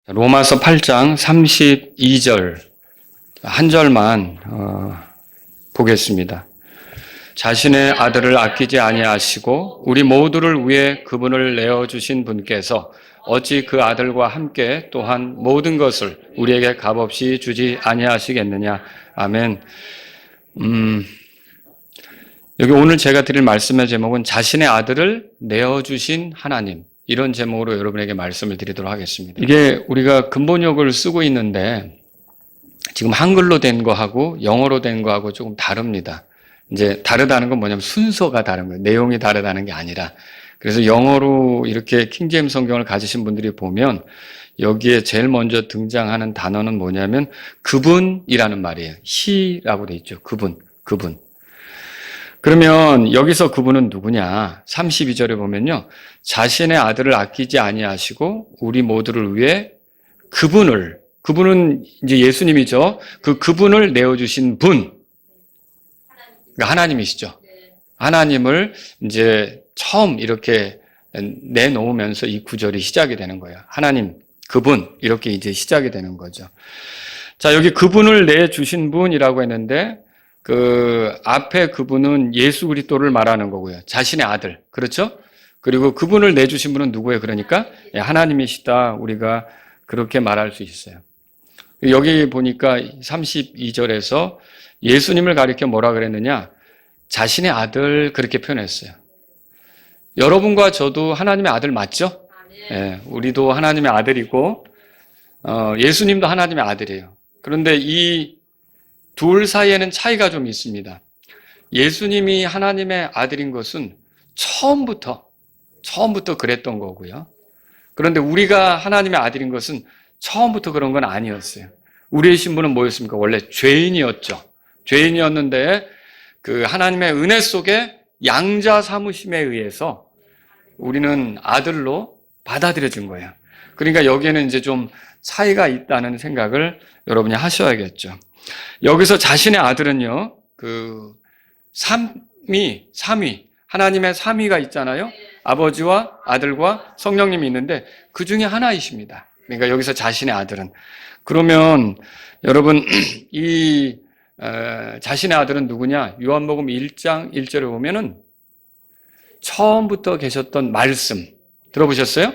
로마서 8장 32절 한 절만 보겠습니다. 자신의 아들을 아끼지 아니하시고 우리 모두를 위해 그분을 내어주신 분께서 어찌 그 아들과 함께 또한 모든 것을 우리에게 값없이 주지 아니하시겠느냐. 아멘. 여기 오늘 제가 드릴 말씀의 제목은 자신의 아들을 내어주신 하나님, 이런 제목으로 여러분에게 말씀을 드리도록 하겠습니다. 이게 우리가 근본역을 쓰고 있는데 지금 한글로 된 거하고 영어로 된 거하고 조금 다릅니다. 이제 다르다는 건 뭐냐면 순서가 다른 거예요. 내용이 다르다는 게 아니라. 그래서 영어로 이렇게 킹제임스 성경을 가지신 분들이 보면 여기에 제일 먼저 등장하는 단어는 뭐냐면 그분이라는 말이에요. he라고 돼 있죠. 그분. 그러면 여기서 그분은 누구냐? 32절에 보면요. 자신의 아들을 아끼지 아니하시고 우리 모두를 위해 그분은 이제 예수님이죠. 그분을 내어주신 분. 그러니까 하나님이시죠. 하나님을 이제 처음 이렇게 내놓으면서 이 구절이 시작이 되는 거예요. 하나님, 그분, 이렇게 이제 시작이 되는 거죠. 자, 여기 그분을 내주신 분이라고 했는데 그 앞에 그분은 예수 그리스도를 말하는 거고요. 자신의 아들. 그렇죠? 그리고 그분을 내주신 분은 누구예요? 그러니까 하나님이시다. 우리가 그렇게 말할 수 있어요. 여기 보니까 32절에서 예수님을 가리켜 뭐라 그랬느냐? 자신의 아들 그렇게 표현했어요. 여러분과 저도 하나님의 아들 맞죠? 예, 우리도 하나님의 아들이고 예수님도 하나님의 아들이에요. 그런데 이 둘 사이에는 차이가 좀 있습니다. 예수님이 하나님의 아들인 것은 처음부터 그랬던 거고요. 그런데 우리가 하나님의 아들인 것은 처음부터 그런 건 아니었어요. 우리의 신분은 뭐였습니까? 원래 죄인이었죠. 죄인이었는데 그 하나님의 은혜 속에 양자 삼으심에 의해서 우리는 아들로 받아들여진 거예요. 그러니까 여기에는 이제 좀 차이가 있다는 생각을 여러분이 하셔야겠죠. 여기서 자신의 아들은요, 그 삼위, 하나님의 삼위가 있잖아요. 아버지와 아들과 성령님이 있는데 그 중에 하나이십니다. 그러니까 여기서 자신의 아들은. 그러면 여러분 이 자신의 아들은 누구냐? 요한복음 1장 1절에 보면은 처음부터 계셨던 말씀 들어보셨어요?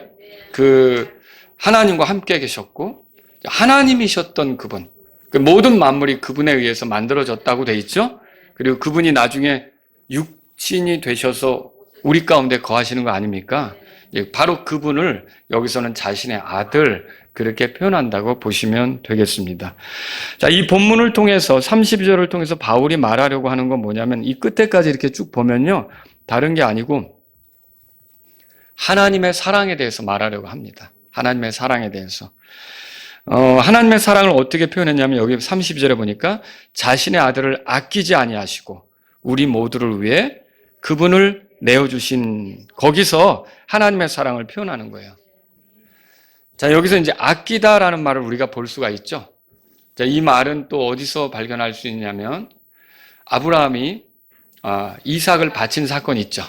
그 하나님과 함께 계셨고 하나님이셨던 그분. 모든 만물이 그분에 의해서 만들어졌다고 돼 있죠? 그리고 그분이 나중에 육신이 되셔서 우리 가운데 거하시는 거 아닙니까? 바로 그분을 여기서는 자신의 아들 그렇게 표현한다고 보시면 되겠습니다. 자, 이 본문을 통해서 32절을 통해서 바울이 말하려고 하는 건 뭐냐면 이 끝에까지 이렇게 쭉 보면요. 다른 게 아니고 하나님의 사랑에 대해서 말하려고 합니다. 하나님의 사랑에 대해서. 하나님의 사랑을 어떻게 표현했냐면 여기 32절에 보니까 자신의 아들을 아끼지 아니하시고 우리 모두를 위해 그분을 내어주신 거기서 하나님의 사랑을 표현하는 거예요. 자, 여기서 이제 아끼다라는 말을 우리가 볼 수가 있죠. 자, 이 말은 또 어디서 발견할 수 있냐면 아브라함이 이삭을 바친 사건이 있죠.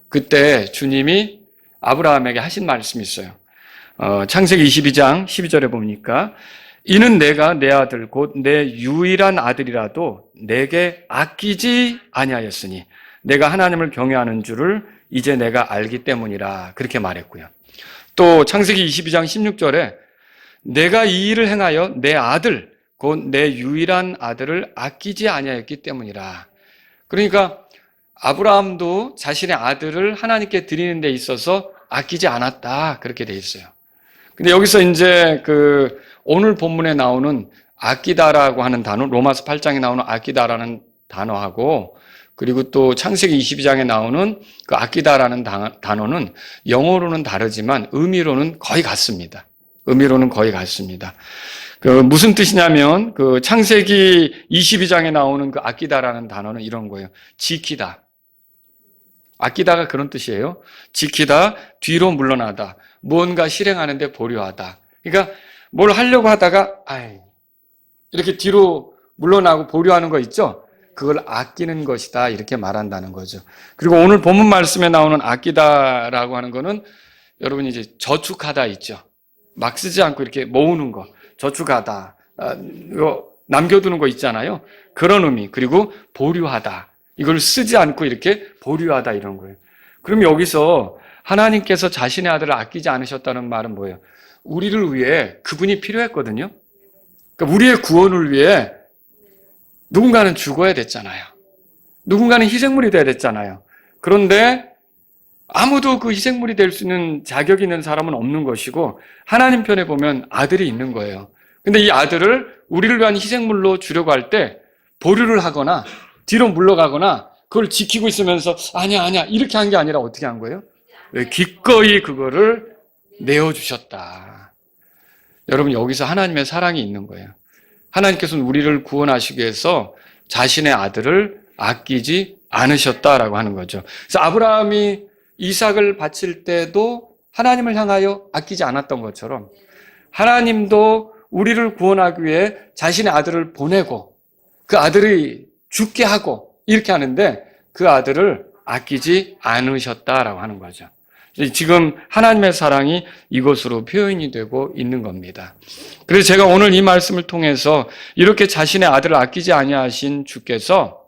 그때 주님이 아브라함에게 하신 말씀이 있어요. 창세기 22장 12절에 보니까 이는 내가 내 아들 곧 내 유일한 아들이라도 내게 아끼지 아니하였으니 내가 하나님을 경외하는 줄을 이제 내가 알기 때문이라 그렇게 말했고요. 또 창세기 22장 16절에 내가 이 일을 행하여 내 아들 곧 내 유일한 아들을 아끼지 아니하였기 때문이라. 그러니까 아브라함도 자신의 아들을 하나님께 드리는 데 있어서 아끼지 않았다 그렇게 돼 있어요. 근데 여기서 이제 그 오늘 본문에 나오는 아끼다라고 하는 단어, 로마서 8장에 나오는 아끼다라는 단어하고 그리고 또 창세기 22장에 나오는 그 아끼다라는 단어는 영어로는 다르지만 의미로는 거의 같습니다. 그 무슨 뜻이냐면 그 창세기 22장에 나오는 그 아끼다라는 단어는 이런 거예요. 지키다. 아끼다가 그런 뜻이에요. 지키다, 뒤로 물러나다, 무언가 실행하는데 보류하다. 그러니까 뭘 하려고 하다가 이렇게 뒤로 물러나고 보류하는 거 있죠? 그걸 아끼는 것이다 이렇게 말한다는 거죠. 그리고 오늘 본문 말씀에 나오는 아끼다라고 하는 거는 여러분이 이제 저축하다 있죠. 막 쓰지 않고 이렇게 모으는 거, 저축하다, 이거 남겨두는 거 있잖아요. 그런 의미. 그리고 보류하다. 이걸 쓰지 않고 이렇게 보류하다 이런 거예요. 그럼 여기서 하나님께서 자신의 아들을 아끼지 않으셨다는 말은 뭐예요? 우리를 위해 그분이 필요했거든요. 그러니까 우리의 구원을 위해 누군가는 죽어야 됐잖아요. 누군가는 희생물이 돼야 됐잖아요. 그런데 아무도 그 희생물이 될 수 있는 자격이 있는 사람은 없는 것이고 하나님 편에 보면 아들이 있는 거예요. 근데 이 아들을 우리를 위한 희생물로 주려고 할 때 보류를 하거나 뒤로 물러가거나 그걸 지키고 있으면서 아니야 이렇게 한 게 아니라 어떻게 한 거예요? 기꺼이 그거를 내어주셨다. 여러분 여기서 하나님의 사랑이 있는 거예요. 하나님께서는 우리를 구원하시기 위해서 자신의 아들을 아끼지 않으셨다라고 하는 거죠. 그래서 아브라함이 이삭을 바칠 때도 하나님을 향하여 아끼지 않았던 것처럼 하나님도 우리를 구원하기 위해 자신의 아들을 보내고 그 아들이 죽게 하고 이렇게 하는데 그 아들을 아끼지 않으셨다라고 하는 거죠. 지금 하나님의 사랑이 이것으로 표현이 되고 있는 겁니다. 그래서 제가 오늘 이 말씀을 통해서 이렇게 자신의 아들을 아끼지 아니하신 주께서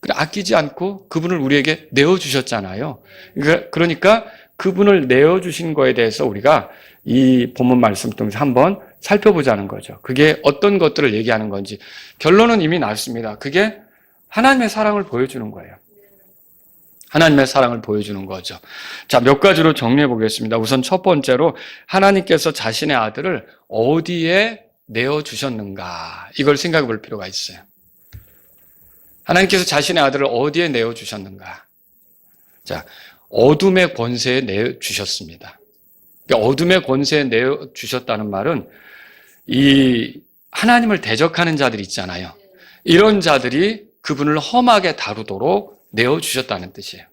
아끼지 않고 그분을 우리에게 내어주셨잖아요. 그러니까 그분을 내어주신 거에 대해서 우리가 이 본문 말씀 통해서 한번 살펴보자는 거죠. 그게 어떤 것들을 얘기하는 건지. 결론은 이미 났습니다. 그게 하나님의 사랑을 보여주는 거예요. 하나님의 사랑을 보여주는 거죠. 자, 몇 가지로 정리해 보겠습니다. 우선 첫 번째로 하나님께서 자신의 아들을 어디에 내어주셨는가 이걸 생각해 볼 필요가 있어요. 하나님께서 자신의 아들을 어디에 내어주셨는가? 자, 어둠의 권세에 내어주셨습니다. 그러니까 어둠의 권세에 내어주셨다는 말은 이 하나님을 대적하는 자들 있잖아요. 이런 자들이 그분을 험하게 다루도록 내어주셨다는 뜻이에요.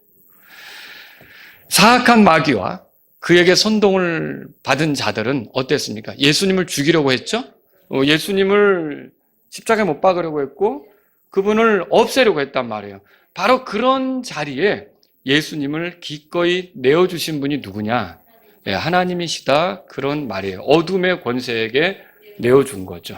사악한 마귀와 그에게 선동을 받은 자들은 어땠습니까? 예수님을 죽이려고 했죠? 예수님을 십자가에 못 박으려고 했고 그분을 없애려고 했단 말이에요. 바로 그런 자리에 예수님을 기꺼이 내어주신 분이 누구냐? 네, 하나님이시다 그런 말이에요. 어둠의 권세에게 내어준 거죠.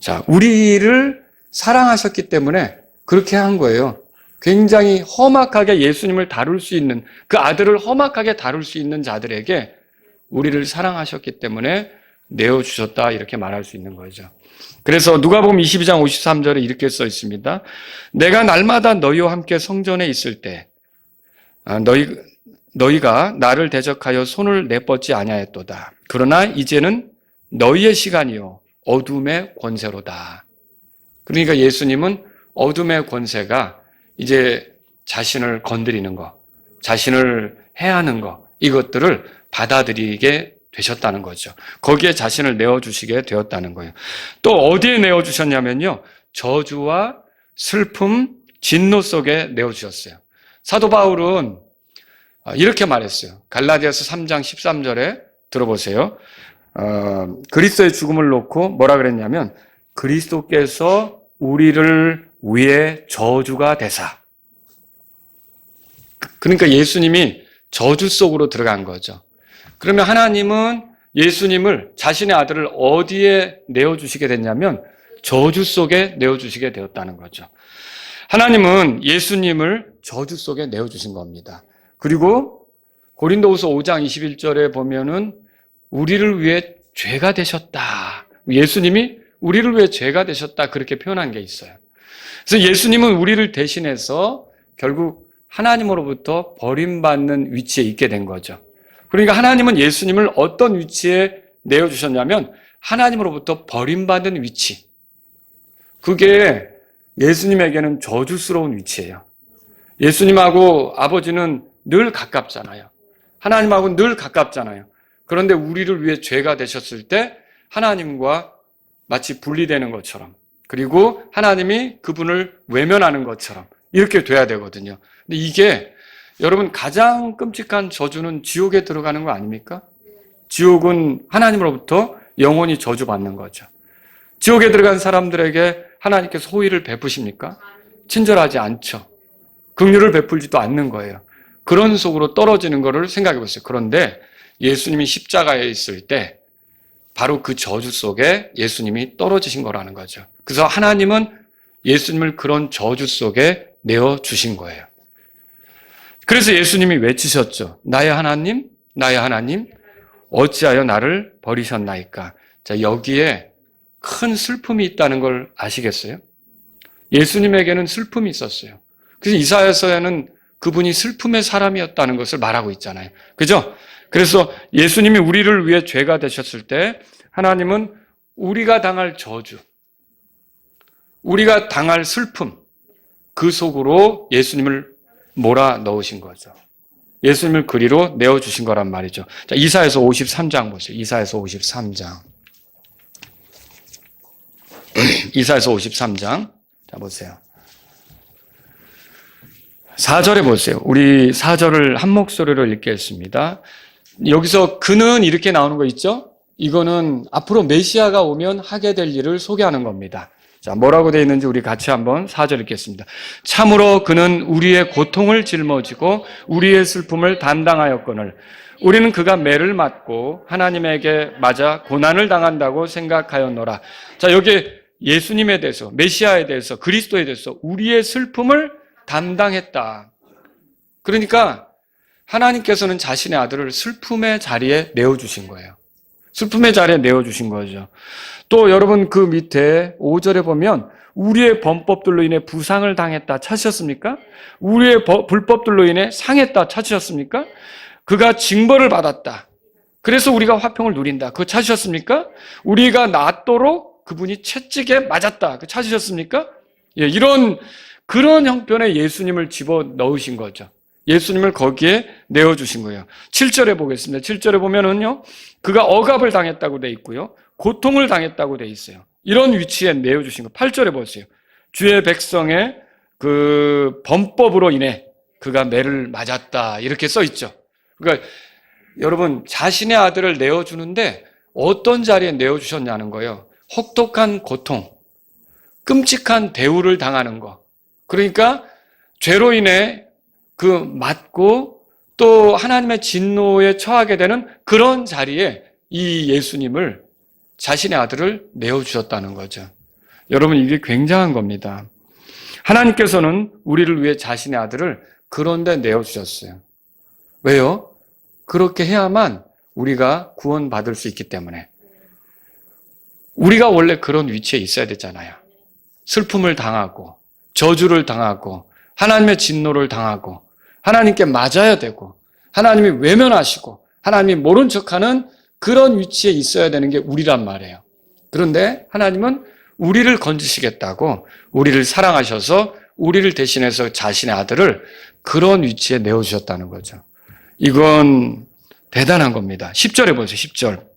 자, 우리를 사랑하셨기 때문에 그렇게 한 거예요. 굉장히 험악하게 예수님을 다룰 수 있는 그 아들을 험악하게 다룰 수 있는 자들에게 우리를 사랑하셨기 때문에 내어주셨다 이렇게 말할 수 있는 거죠. 그래서 누가복음 22장 53절에 이렇게 써 있습니다. 내가 날마다 너희와 함께 성전에 있을 때 너희가 나를 대적하여 손을 내뻗지 아니하였도다. 그러나 이제는 너희의 시간이요 어둠의 권세로다. 그러니까 예수님은 어둠의 권세가 이제 자신을 건드리는 것, 자신을 해하는 것, 이것들을 받아들이게 되셨다는 거죠. 거기에 자신을 내어주시게 되었다는 거예요. 또 어디에 내어주셨냐면요. 저주와 슬픔, 진노 속에 내어주셨어요. 사도 바울은 이렇게 말했어요. 갈라디아서 3장 13절에 들어보세요. 그리스도의 죽음을 놓고 뭐라 그랬냐면 그리스도께서 우리를 위해 저주가 되사. 그러니까 예수님이 저주 속으로 들어간 거죠. 그러면 하나님은 예수님을 자신의 아들을 어디에 내어주시게 됐냐면 저주 속에 내어주시게 되었다는 거죠. 하나님은 예수님을 저주 속에 내어주신 겁니다. 그리고 고린도후서 5장 21절에 보면은 우리를 위해 죄가 되셨다. 예수님이 우리를 위해 죄가 되셨다 그렇게 표현한 게 있어요. 그래서 예수님은 우리를 대신해서 결국 하나님으로부터 버림받는 위치에 있게 된 거죠. 그러니까 하나님은 예수님을 어떤 위치에 내어주셨냐면 하나님으로부터 버림받은 위치. 그게 예수님에게는 저주스러운 위치예요. 예수님하고 아버지는 늘 가깝잖아요. 하나님하고는 늘 가깝잖아요. 그런데 우리를 위해 죄가 되셨을 때 하나님과 마치 분리되는 것처럼 그리고 하나님이 그분을 외면하는 것처럼 이렇게 돼야 되거든요. 근데 이게 여러분 가장 끔찍한 저주는 지옥에 들어가는 거 아닙니까? 지옥은 하나님으로부터 영원히 저주받는 거죠. 지옥에 들어간 사람들에게 하나님께서 호의를 베푸십니까? 친절하지 않죠. 긍휼을 베풀지도 않는 거예요. 그런 속으로 떨어지는 거를 생각해 보세요. 그런데 예수님이 십자가에 있을 때 바로 그 저주 속에 예수님이 떨어지신 거라는 거죠. 그래서 하나님은 예수님을 그런 저주 속에 내어주신 거예요. 그래서 예수님이 외치셨죠. 나의 하나님, 나의 하나님, 어찌하여 나를 버리셨나이까. 자, 여기에 큰 슬픔이 있다는 걸 아시겠어요? 예수님에게는 슬픔이 있었어요. 그래서 이사야서에는 그분이 슬픔의 사람이었다는 것을 말하고 있잖아요. 그죠? 그래서 예수님이 우리를 위해 죄가 되셨을 때 하나님은 우리가 당할 저주, 우리가 당할 슬픔, 그 속으로 예수님을 몰아 넣으신 거죠. 예수님을 그리로 내어주신 거란 말이죠. 자, 이사야서 53장 보세요. 이사야서 53장. 이사야서 53장. 자, 보세요. 4절에 보세요. 우리 4절을 한 목소리로 읽겠습니다. 여기서 그는 이렇게 나오는 거 있죠? 이거는 앞으로 메시아가 오면 하게 될 일을 소개하는 겁니다. 자, 뭐라고 되어 있는지 우리 같이 한번 4절 읽겠습니다. 참으로 그는 우리의 고통을 짊어지고 우리의 슬픔을 담당하였거늘 우리는 그가 매를 맞고 하나님에게 맞아 고난을 당한다고 생각하였노라. 자, 여기 예수님에 대해서, 메시아에 대해서, 그리스도에 대해서 우리의 슬픔을 담당했다. 그러니까 하나님께서는 자신의 아들을 슬픔의 자리에 내어주신 거예요. 슬픔의 자리에 내어주신 거죠. 또 여러분 그 밑에 5절에 보면 우리의 범법들로 인해 부상을 당했다 찾으셨습니까? 우리의 불법들로 인해 상했다 찾으셨습니까? 그가 징벌을 받았다. 그래서 우리가 화평을 누린다. 그거 찾으셨습니까? 우리가 낫도록 그분이 채찍에 맞았다. 그거 찾으셨습니까? 예, 그런 형편에 예수님을 집어넣으신 거죠. 예수님을 거기에 내어주신 거예요. 7절에 보겠습니다. 7절에 보면은요, 그가 억압을 당했다고 돼 있고요, 고통을 당했다고 돼 있어요. 이런 위치에 내어주신 거. 8절에 보세요. 주의 백성의 그 범법으로 인해 그가 매를 맞았다. 이렇게 써 있죠. 그러니까 여러분, 자신의 아들을 내어주는데 어떤 자리에 내어주셨냐는 거예요. 혹독한 고통, 끔찍한 대우를 당하는 거. 그러니까 죄로 인해 그 맞고 또 하나님의 진노에 처하게 되는 그런 자리에 이 예수님을, 자신의 아들을 내어주셨다는 거죠. 여러분, 이게 굉장한 겁니다. 하나님께서는 우리를 위해 자신의 아들을 그런 데 내어주셨어요. 왜요? 그렇게 해야만 우리가 구원받을 수 있기 때문에. 우리가 원래 그런 위치에 있어야 되잖아요. 슬픔을 당하고 저주를 당하고 하나님의 진노를 당하고 하나님께 맞아야 되고 하나님이 외면하시고 하나님이 모른 척하는 그런 위치에 있어야 되는 게 우리란 말이에요. 그런데 하나님은 우리를 건지시겠다고 우리를 사랑하셔서 우리를 대신해서 자신의 아들을 그런 위치에 내어주셨다는 거죠. 이건 대단한 겁니다. 10절에 보세요. 10절.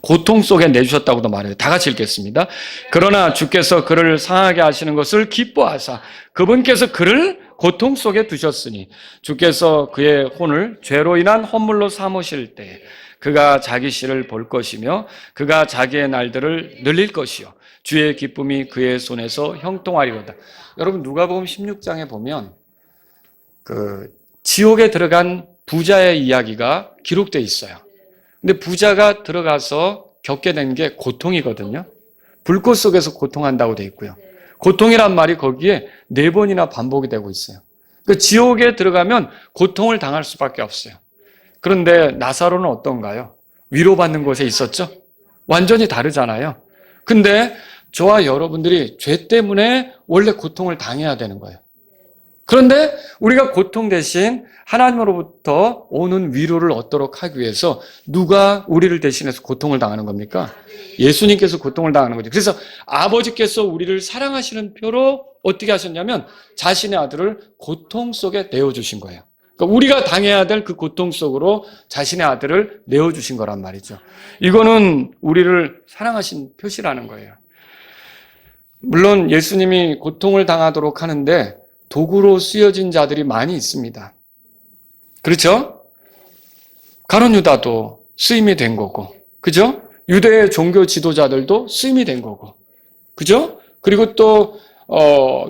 고통 속에 내주셨다고도 말해요. 다 같이 읽겠습니다. 그러나 주께서 그를 상하게 하시는 것을 기뻐하사 그분께서 그를 고통 속에 두셨으니 주께서 그의 혼을 죄로 인한 헌물로 삼으실 때 그가 자기 씨를 볼 것이며 그가 자기의 날들을 늘릴 것이요 주의 기쁨이 그의 손에서 형통하리로다. 여러분, 누가복음 16장에 보면 그 지옥에 들어간 부자의 이야기가 기록되어 있어요. 근데 부자가 들어가서 겪게 된 게 고통이거든요. 불꽃 속에서 고통한다고 돼 있고요. 고통이란 말이 거기에 4번이나 반복이 되고 있어요. 그 지옥에 들어가면 고통을 당할 수밖에 없어요. 그런데 나사로는 어떤가요? 위로받는 곳에 있었죠? 완전히 다르잖아요. 근데 저와 여러분들이 죄 때문에 원래 고통을 당해야 되는 거예요. 그런데 우리가 고통 대신 하나님으로부터 오는 위로를 얻도록 하기 위해서 누가 우리를 대신해서 고통을 당하는 겁니까? 예수님께서 고통을 당하는 거죠. 그래서 아버지께서 우리를 사랑하시는 표로 어떻게 하셨냐면 자신의 아들을 고통 속에 내어주신 거예요. 그러니까 우리가 당해야 될 그 고통 속으로 자신의 아들을 내어주신 거란 말이죠. 이거는 우리를 사랑하신 표시라는 거예요. 물론 예수님이 고통을 당하도록 하는데 도구로 쓰여진 자들이 많이 있습니다. 그렇죠? 가룟 유다도 쓰임이 된 거고, 그죠? 유대의 종교 지도자들도 쓰임이 된 거고, 그죠? 그리고 또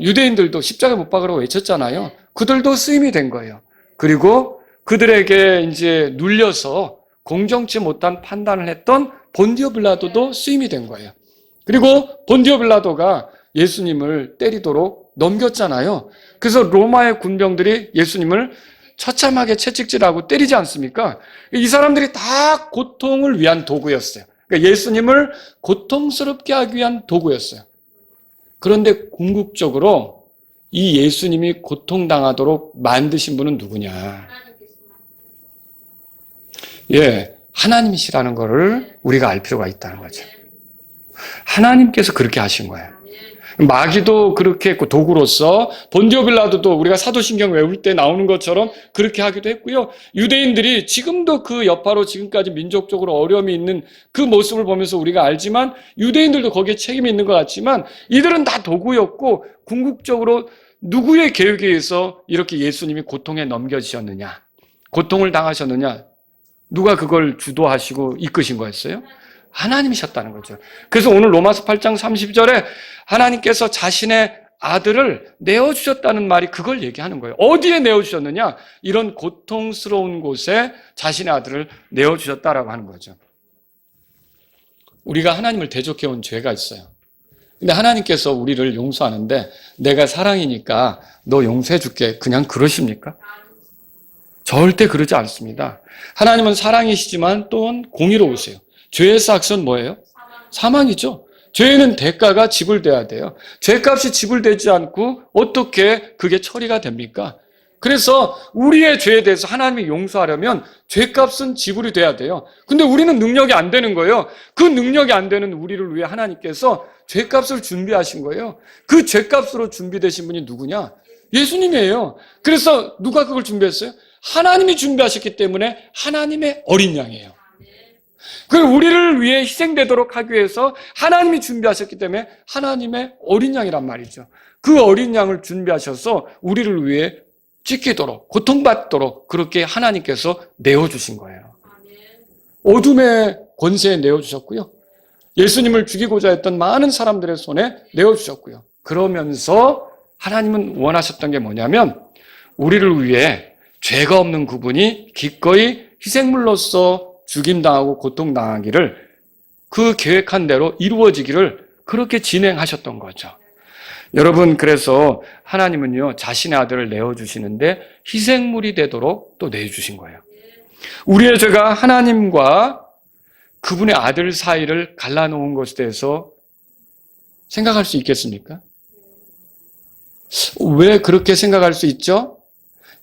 유대인들도 십자가에 못 박으라고 외쳤잖아요. 그들도 쓰임이 된 거예요. 그리고 그들에게 이제 눌려서 공정치 못한 판단을 했던 본디오 빌라도도 쓰임이 된 거예요. 그리고 본디오 빌라도가 예수님을 때리도록 넘겼잖아요. 그래서 로마의 군병들이 예수님을 처참하게 채찍질하고 때리지 않습니까? 이 사람들이 다 고통을 위한 도구였어요. 그러니까 예수님을 고통스럽게 하기 위한 도구였어요. 그런데 궁극적으로 이 예수님이 고통당하도록 만드신 분은 누구냐? 예, 하나님이시라는 것을 우리가 알 필요가 있다는 거죠. 하나님께서 그렇게 하신 거예요. 마귀도 그렇게 했고 도구로서 본디오 빌라도도 우리가 사도신경 외울 때 나오는 것처럼 그렇게 하기도 했고요. 유대인들이 지금도 그 여파로 지금까지 민족적으로 어려움이 있는 그 모습을 보면서 우리가 알지만 유대인들도 거기에 책임이 있는 것 같지만 이들은 다 도구였고 궁극적으로 누구의 계획에 의해서 이렇게 예수님이 고통에 넘겨지셨느냐, 고통을 당하셨느냐, 누가 그걸 주도하시고 이끄신 거였어요? 하나님이셨다는 거죠. 그래서 오늘 로마서 8장 30절에 하나님께서 자신의 아들을 내어주셨다는 말이 그걸 얘기하는 거예요. 어디에 내어주셨느냐? 이런 고통스러운 곳에 자신의 아들을 내어주셨다라고 하는 거죠. 우리가 하나님을 대적해온 죄가 있어요. 근데 하나님께서 우리를 용서하는데 내가 사랑이니까 너 용서해줄게. 그냥 그러십니까? 절대 그러지 않습니다. 하나님은 사랑이시지만 또한 공의로우세요. 죄의 삭은 뭐예요? 사망이죠. 죄는 대가가 지불돼야 돼요. 죄값이 지불되지 않고 어떻게 그게 처리가 됩니까? 그래서 우리의 죄에 대해서 하나님이 용서하려면 죄값은 지불이 돼야 돼요. 근데 우리는 능력이 안 되는 거예요. 그 능력이 안 되는 우리를 위해 하나님께서 죄값을 준비하신 거예요. 그 죄값으로 준비되신 분이 누구냐? 예수님이에요. 그래서 누가 그걸 준비했어요? 하나님이 준비하셨기 때문에 하나님의 어린 양이에요. 그 우리를 위해 희생되도록 하기 위해서 하나님이 준비하셨기 때문에 하나님의 어린 양이란 말이죠. 그 어린 양을 준비하셔서 우리를 위해 찢기도록 고통받도록 그렇게 하나님께서 내어주신 거예요. 어둠의 권세에 내어주셨고요. 예수님을 죽이고자 했던 많은 사람들의 손에 내어주셨고요. 그러면서 하나님은 원하셨던 게 뭐냐면 우리를 위해 죄가 없는 그분이 기꺼이 희생물로서 죽임당하고 고통당하기를 그 계획한 대로 이루어지기를 그렇게 진행하셨던 거죠. 여러분, 그래서 하나님은요, 자신의 아들을 내어주시는데 희생물이 되도록 또 내주신 거예요. 우리의 죄가 하나님과 그분의 아들 사이를 갈라놓은 것에 대해서 생각할 수 있겠습니까? 왜 그렇게 생각할 수 있죠?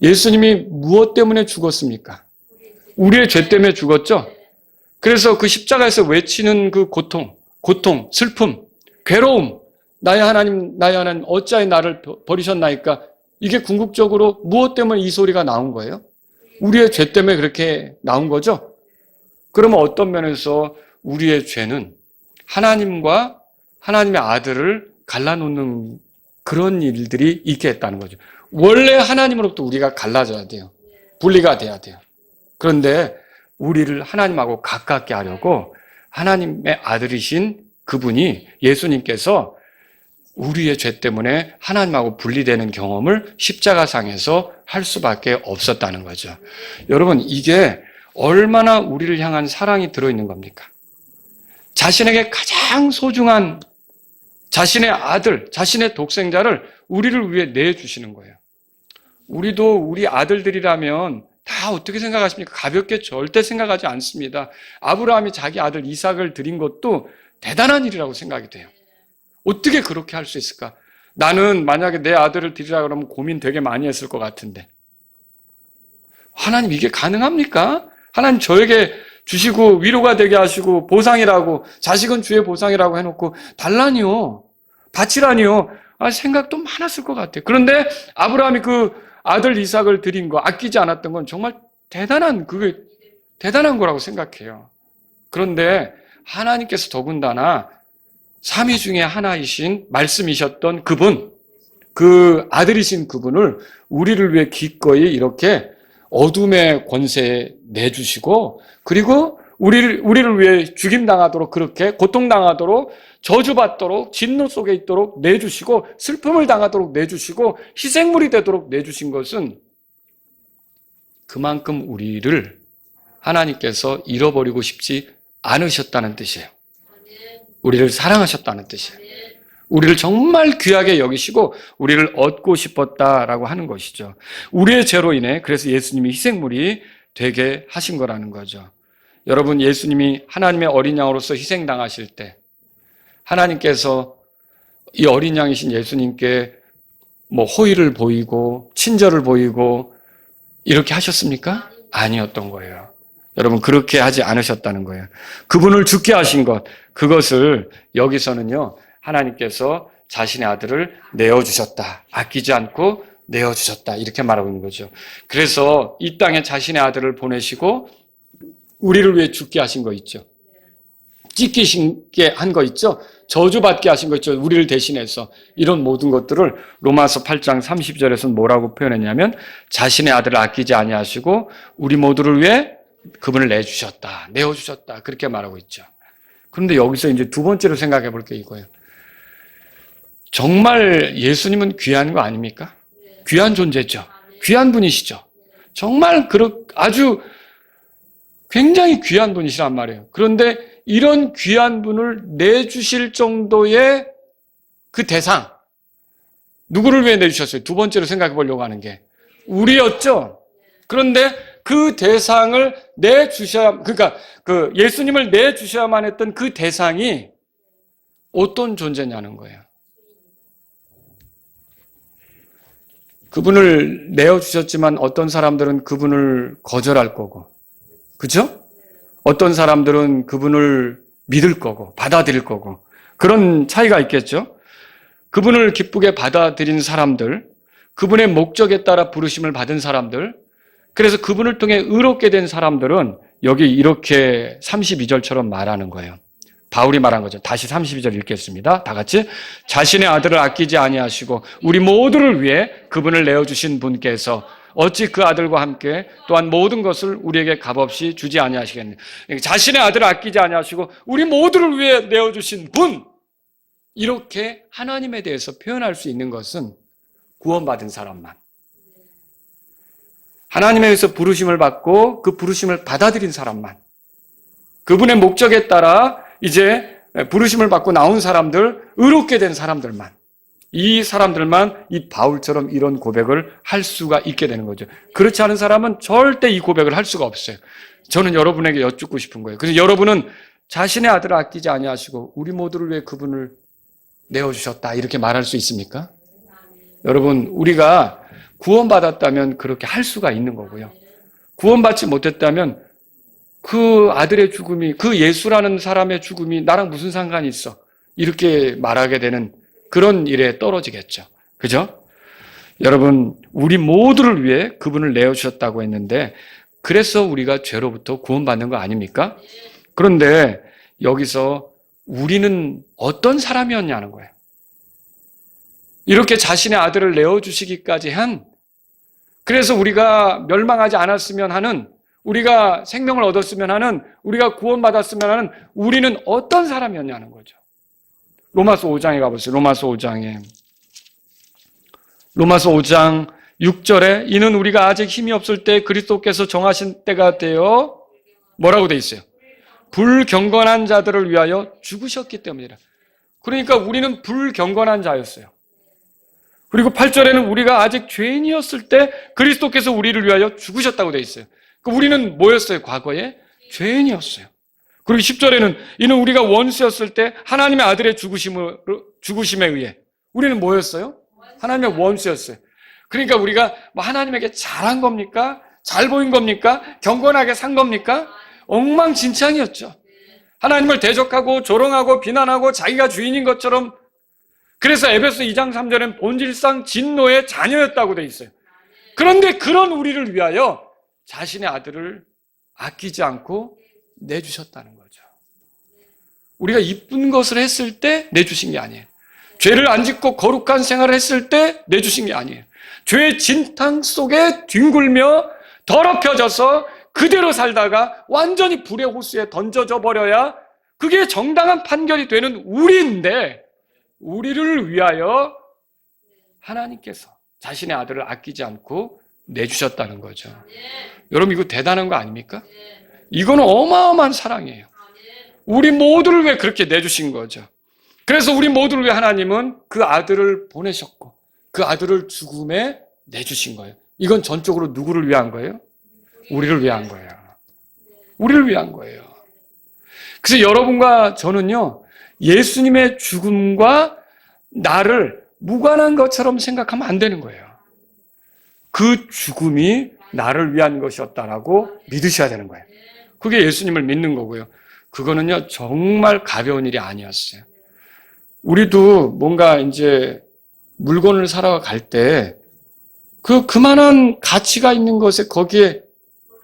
예수님이 무엇 때문에 죽었습니까? 우리의 죄 때문에 죽었죠? 그래서 그 십자가에서 외치는 그 고통, 슬픔, 괴로움, 나의 하나님, 어찌하여 나를 버리셨나이까? 이게 궁극적으로 무엇 때문에 이 소리가 나온 거예요? 우리의 죄 때문에 그렇게 나온 거죠? 그러면 어떤 면에서 우리의 죄는 하나님과 하나님의 아들을 갈라놓는 그런 일들이 있게 했다는 거죠. 원래 하나님으로부터 우리가 갈라져야 돼요. 분리가 돼야 돼요. 그런데 우리를 하나님하고 가깝게 하려고 하나님의 아들이신 그분이 예수님께서 우리의 죄 때문에 하나님하고 분리되는 경험을 십자가상에서 할 수밖에 없었다는 거죠. 여러분, 이게 얼마나 우리를 향한 사랑이 들어있는 겁니까? 자신에게 가장 소중한 자신의 아들, 자신의 독생자를 우리를 위해 내주시는 거예요. 우리도 우리 아들들이라면 다 어떻게 생각하십니까? 가볍게 절대 생각하지 않습니다. 아브라함이 자기 아들 이삭을 드린 것도 대단한 일이라고 생각이 돼요. 어떻게 그렇게 할 수 있을까? 나는 만약에 내 아들을 드리라 그러면 고민 되게 많이 했을 것 같은데. 하나님, 이게 가능합니까? 하나님 저에게 주시고 위로가 되게 하시고 보상이라고, 자식은 주의 보상이라고 해놓고 달라니요, 바치라니요. 생각도 많았을 것 같아요. 그런데 아브라함이 그 아들 이삭을 드린 거, 아끼지 않았던 건 정말 그게 대단한 거라고 생각해요. 그런데 하나님께서 더군다나 삼위 중에 하나이신 말씀이셨던 그분, 그 아들이신 그분을 우리를 위해 기꺼이 이렇게 어둠의 권세에 내주시고, 그리고 우리를 위해 죽임당하도록, 그렇게 고통당하도록, 저주받도록, 진노 속에 있도록 내주시고, 슬픔을 당하도록 내주시고, 희생물이 되도록 내주신 것은 그만큼 우리를 하나님께서 잃어버리고 싶지 않으셨다는 뜻이에요. 우리를 사랑하셨다는 뜻이에요. 우리를 정말 귀하게 여기시고 우리를 얻고 싶었다라고 하는 것이죠. 우리의 죄로 인해 그래서 예수님이 희생물이 되게 하신 거라는 거죠. 여러분, 예수님이 하나님의 어린 양으로서 희생당하실 때 하나님께서 이 어린 양이신 예수님께 호의를 보이고 친절을 보이고 이렇게 하셨습니까? 아니었던 거예요. 여러분, 그렇게 하지 않으셨다는 거예요. 그분을 죽게 하신 것, 그것을 여기서는요, 하나님께서 자신의 아들을 내어주셨다. 아끼지 않고 내어주셨다. 이렇게 말하고 있는 거죠. 그래서 이 땅에 자신의 아들을 보내시고 우리를 위해 죽게 하신 거 있죠. 찢기시게 한 거 있죠. 저주받게 하신 거 있죠. 우리를 대신해서. 이런 모든 것들을 로마서 8장 30절에서는 뭐라고 표현했냐면 자신의 아들을 아끼지 아니하시고 우리 모두를 위해 그분을 내주셨다. 내어주셨다. 그렇게 말하고 있죠. 그런데 여기서 이제 두 번째로 생각해 볼 게 이거예요. 정말 예수님은 귀한 거 아닙니까? 귀한 존재죠. 귀한 분이시죠. 정말 아주 굉장히 귀한 분이시란 말이에요. 그런데 이런 귀한 분을 내주실 정도의 그 대상, 누구를 위해 내주셨어요? 두 번째로 생각해 보려고 하는 게 우리였죠. 그런데 그 대상을 그러니까 그 예수님을 내주셔야만 했던 그 대상이 어떤 존재냐는 거예요. 그분을 내어주셨지만 어떤 사람들은 그분을 거절할 거고, 그죠? 어떤 사람들은 그분을 믿을 거고, 받아들일 거고, 그런 차이가 있겠죠? 그분을 기쁘게 받아들인 사람들, 그분의 목적에 따라 부르심을 받은 사람들, 그래서 그분을 통해 의롭게 된 사람들은 여기 이렇게 32절처럼 말하는 거예요. 바울이 말한 거죠. 다시 32절 읽겠습니다. 다 같이. 자신의 아들을 아끼지 아니하시고 우리 모두를 위해 그분을 내어주신 분께서 어찌 그 아들과 함께 또한 모든 것을 우리에게 값없이 주지 아니하시겠느냐. 자신의 아들을 아끼지 아니하시고 우리 모두를 위해 내어주신 분. 이렇게 하나님에 대해서 표현할 수 있는 것은 구원받은 사람만. 하나님에 의해서 부르심을 받고 그 부르심을 받아들인 사람만. 그분의 목적에 따라 이제 부르심을 받고 나온 사람들, 의롭게 된 사람들만, 이 사람들만 이 바울처럼 이런 고백을 할 수가 있게 되는 거죠. 그렇지 않은 사람은 절대 이 고백을 할 수가 없어요. 저는 여러분에게 여쭙고 싶은 거예요. 그래서 여러분은 자신의 아들을 아끼지 아니하시고 우리 모두를 위해 그분을 내어주셨다 이렇게 말할 수 있습니까? 여러분, 우리가 구원받았다면 그렇게 할 수가 있는 거고요. 구원받지 못했다면 그 아들의 죽음이, 그 예수라는 사람의 죽음이 나랑 무슨 상관이 있어? 이렇게 말하게 되는 그런 일에 떨어지겠죠. 그죠? 여러분, 우리 모두를 위해 그분을 내어주셨다고 했는데 그래서 우리가 죄로부터 구원받는 거 아닙니까? 그런데 여기서 우리는 어떤 사람이었냐는 거예요. 이렇게 자신의 아들을 내어주시기까지 한, 그래서 우리가 멸망하지 않았으면 하는, 우리가 생명을 얻었으면 하는, 우리가 구원받았으면 하는 우리는 어떤 사람이었냐는 거죠. 로마서 5장에 가보세요. 로마서 5장 6절에 이는 우리가 아직 힘이 없을 때 그리스도께서 정하신 때가 되어 뭐라고 돼 있어요? 불경건한 자들을 위하여 죽으셨기 때문이라. 그러니까 우리는 불경건한 자였어요. 그리고 8절에는 우리가 아직 죄인이었을 때 그리스도께서 우리를 위하여 죽으셨다고 돼 있어요. 우리는 뭐였어요? 과거에 죄인이었어요. 그리고 10절에는 이는 우리가 원수였을 때 하나님의 아들의 죽으심에 의해 우리는 뭐였어요? 하나님의 원수였어요. 그러니까 우리가 하나님에게 잘한 겁니까? 잘 보인 겁니까? 경건하게 산 겁니까? 엉망진창이었죠. 하나님을 대적하고 조롱하고 비난하고 자기가 주인인 것처럼. 그래서 에베소 2장 3절엔 본질상 진노의 자녀였다고 돼 있어요. 그런데 그런 우리를 위하여 자신의 아들을 아끼지 않고 내주셨다는 거죠. 우리가 이쁜 것을 했을 때 내주신 게 아니에요. 죄를 안 짓고 거룩한 생활을 했을 때 내주신 게 아니에요. 죄의 진탕 속에 뒹굴며 더럽혀져서 그대로 살다가 완전히 불의 호수에 던져져 버려야 그게 정당한 판결이 되는 우리인데, 우리를 위하여 하나님께서 자신의 아들을 아끼지 않고 내주셨다는 거죠. 여러분, 이거 대단한 거 아닙니까? 이거는 어마어마한 사랑이에요. 우리 모두를 위해 그렇게 내주신 거죠. 그래서 우리 모두를 위해 하나님은 그 아들을 보내셨고 그 아들을 죽음에 내주신 거예요. 이건 전적으로 누구를 위한 거예요? 우리를 위한 거예요. 우리를 위한 거예요. 그래서 여러분과 저는요, 예수님의 죽음과 나를 무관한 것처럼 생각하면 안 되는 거예요. 그 죽음이 나를 위한 것이었다라고 믿으셔야 되는 거예요. 그게 예수님을 믿는 거고요. 그거는요, 정말 가벼운 일이 아니었어요. 우리도 뭔가 이제 물건을 사러 갈 때 그만한 가치가 있는 것에 거기에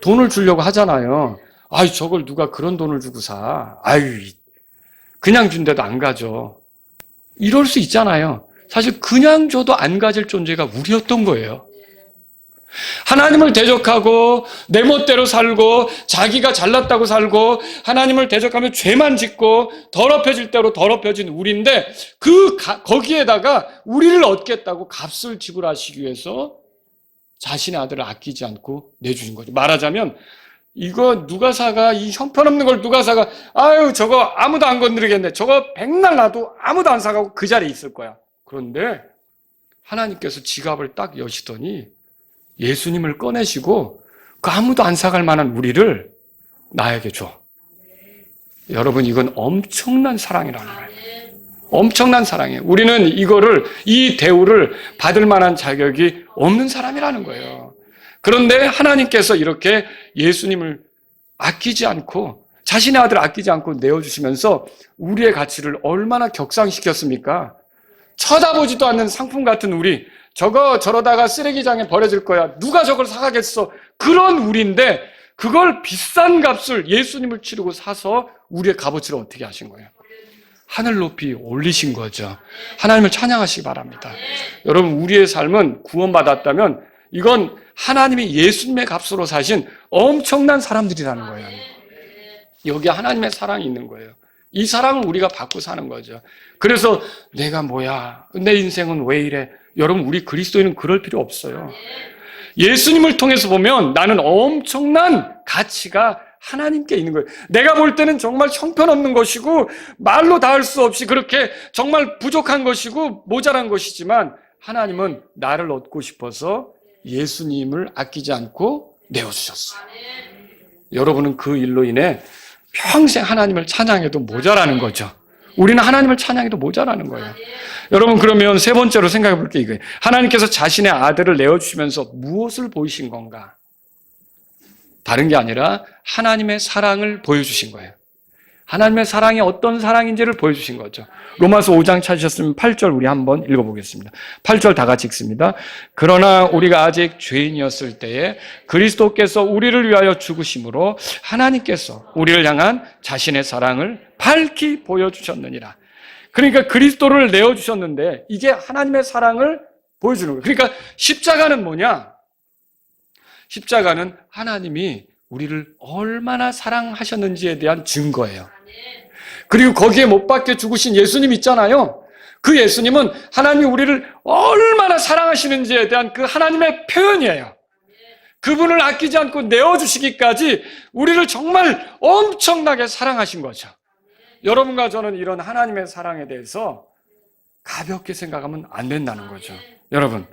돈을 주려고 하잖아요. 아이, 저걸 누가 그런 돈을 주고 사. 아유, 그냥 준데도 안 가져. 이럴 수 있잖아요. 사실 그냥 줘도 안 가질 존재가 우리였던 거예요. 하나님을 대적하고 내 멋대로 살고 자기가 잘났다고 살고 하나님을 대적하며 죄만 짓고 더럽혀질 대로 더럽혀진 우리인데 거기에다가 우리를 얻겠다고 값을 지불하시기 위해서 자신의 아들을 아끼지 않고 내주신 거죠. 말하자면 이거 누가 사가? 이 형편없는 걸 누가 사가? 아유, 저거 아무도 안 건드리겠네. 저거 백날 놔도 아무도 안 사가고 그 자리에 있을 거야. 그런데 하나님께서 지갑을 딱 여시더니 예수님을 꺼내시고 그 아무도 안 사갈 만한 우리를 나에게 줘. 여러분, 이건 엄청난 사랑이라는 거예요. 엄청난 사랑이에요. 우리는 이 대우를 받을 만한 자격이 없는 사람이라는 거예요. 그런데 하나님께서 이렇게 예수님을 아끼지 않고 자신의 아들을 아끼지 않고 내어주시면서 우리의 가치를 얼마나 격상시켰습니까? 쳐다보지도 않는 상품 같은 우리, 저러다가 쓰레기장에 버려질 거야. 누가 저걸 사가겠어? 그런 우리인데 그걸 비싼 값을 예수님을 치르고 사서 우리의 값어치를 어떻게 하신 거예요? 하늘 높이 올리신 거죠. 하나님을 찬양하시기 바랍니다. 여러분, 우리의 삶은 구원받았다면 이건 하나님이 예수님의 값으로 사신 엄청난 사람들이라는 거예요. 여기 하나님의 사랑이 있는 거예요. 이 사랑을 우리가 받고 사는 거죠. 그래서 내가 뭐야? 내 인생은 왜 이래? 여러분, 우리 그리스도인은 그럴 필요 없어요. 예수님을 통해서 보면 나는 엄청난 가치가 하나님께 있는 거예요. 내가 볼 때는 정말 형편없는 것이고 말로 다 할 수 없이 그렇게 정말 부족한 것이고 모자란 것이지만 하나님은 나를 얻고 싶어서 예수님을 아끼지 않고 내어주셨어요. 여러분은 그 일로 인해 평생 하나님을 찬양해도 모자라는 거죠. 우리는 하나님을 찬양해도 모자라는 거예요. 여러분, 그러면 세 번째로 생각해 볼 게 이거예요. 하나님께서 자신의 아들을 내어주시면서 무엇을 보이신 건가? 다른 게 아니라 하나님의 사랑을 보여주신 거예요. 하나님의 사랑이 어떤 사랑인지를 보여주신 거죠. 로마서 5장 찾으셨으면 8절 우리 한번 읽어보겠습니다. 8절 다 같이 읽습니다. 그러나 우리가 아직 죄인이었을 때에 그리스도께서 우리를 위하여 죽으심으로 하나님께서 우리를 향한 자신의 사랑을 밝히 보여주셨느니라. 그러니까 그리스도를 내어주셨는데 이게 하나님의 사랑을 보여주는 거예요. 그러니까 십자가는 뭐냐? 십자가는 하나님이 우리를 얼마나 사랑하셨는지에 대한 증거예요. 그리고 거기에 못 박혀 죽으신 예수님 있잖아요. 그 예수님은 하나님이 우리를 얼마나 사랑하시는지에 대한 그 하나님의 표현이에요. 그분을 아끼지 않고 내어주시기까지 우리를 정말 엄청나게 사랑하신 거죠. 여러분과 저는 이런 하나님의 사랑에 대해서 가볍게 생각하면 안 된다는 거죠. 여러분,